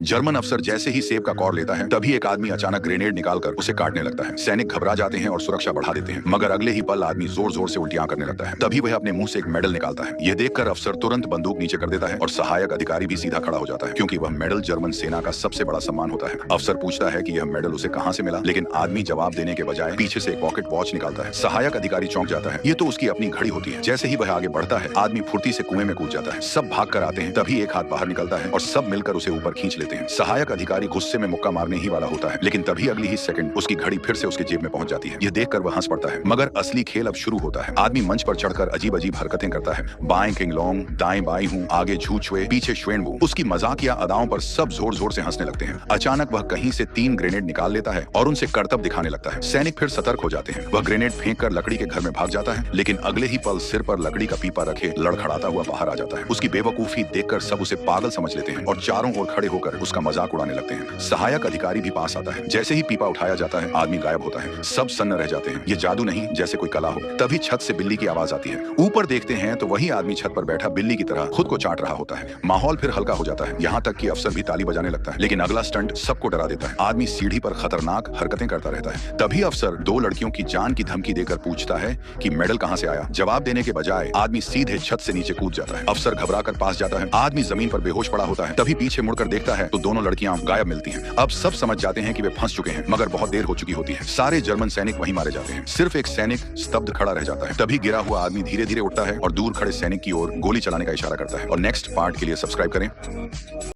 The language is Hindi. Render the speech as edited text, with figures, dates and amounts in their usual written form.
जर्मन अफसर जैसे ही सेब का कौर लेता है तभी एक आदमी अचानक ग्रेनेड निकालकर उसे काटने लगता है। सैनिक घबरा जाते हैं और सुरक्षा बढ़ा देते हैं, मगर अगले ही पल आदमी जोर जोर से उल्टियां करने लगता है। तभी वह अपने मुंह से एक मेडल निकालता है। यह देखकर अफसर तुरंत बंदूक नीचे कर देता है और सहायक अधिकारी भी सीधा खड़ा हो जाता है, क्योंकि वह मेडल जर्मन सेना का सबसे बड़ा सम्मान होता है। अफसर पूछता है कि यह मेडल उसे कहां से मिला, लेकिन आदमी जवाब देने के बजाय पीछे से एक पॉकेट वॉच निकालता है। सहायक अधिकारी चौंक जाता है, ये तो उसकी अपनी घड़ी होती है। जैसे ही वह आगे बढ़ता है, आदमी फुर्ती से कुएं में कूद जाता है। सब भाग कर आते हैं, तभी एक हाथ बाहर निकलता है और सब मिलकर उसे ऊपर खींच लेते हैं। सहायक अधिकारी गुस्से में मुक्का मारने ही वाला होता है, लेकिन तभी अगली ही सेकंड उसकी घड़ी फिर से उसके जेब में पहुंच जाती है। यह देखकर वह हंस पड़ता है, मगर असली खेल अब शुरू होता है। आदमी मंच पर चढ़कर अजीब अजीब हरकतें करता है। बाएं किंग लोंग, दाएं बाई हूं, आगे झू छुए, पीछे श्वेन वू। उसकी मजाकिया अदाओं पर सब जोर जोर से हंसने लगते हैं। अचानक वह कहीं से 3 ग्रेनेड निकाल लेता है और उनसे करतब दिखाने लगता है। सैनिक फिर सतर्क हो जाते हैं। वह ग्रेनेड फेंक कर लकड़ी के घर में भाग जाता है, लेकिन अगले ही पल सिर पर लकड़ी का पीपा रखे लड़खड़ाता हुआ बाहर आ जाता है। उसकी बेवकूफी देखकर सब उसे पागल समझ लेते हैं और चारों ओर खड़े होकर उसका मजाक उड़ाने लगते हैं। सहायक अधिकारी भी पास आता है। जैसे ही पीपा उठाया जाता है, आदमी गायब होता है। सब सन्न रह जाते हैं। ये जादू नहीं, जैसे कोई कला हो। तभी छत से बिल्ली की आवाज आती है। ऊपर देखते हैं तो वही आदमी छत पर बैठा बिल्ली की तरह खुद को चाट रहा होता है। माहौल फिर हल्का हो जाता है, यहाँ तक कि अफसर भी ताली बजाने लगता है। लेकिन अगला स्टंट सबको डरा देता है। आदमी सीढ़ी पर खतरनाक हरकतें करता रहता है। तभी अफसर 2 लड़कियों की जान की धमकी देकर पूछता है कि मेडल कहां से आया। जवाब देने के बजाय आदमी सीधे छत से नीचे कूद जाता है। अफसर घबराकर पास जाता है। आदमी जमीन पर बेहोश पड़ा होता है। तभी पीछे मुड़कर देखता है तो दोनों लड़कियां गायब मिलती हैं। अब सब समझ जाते हैं कि वे फंस चुके हैं, मगर बहुत देर हो चुकी होती है। सारे जर्मन सैनिक वहीं मारे जाते हैं। सिर्फ एक सैनिक स्तब्ध खड़ा रह जाता है। तभी गिरा हुआ आदमी धीरे धीरे उठता है और दूर खड़े सैनिक की ओर गोली चलाने का इशारा करता है। और नेक्स्ट पार्ट के लिए सब्सक्राइब करें।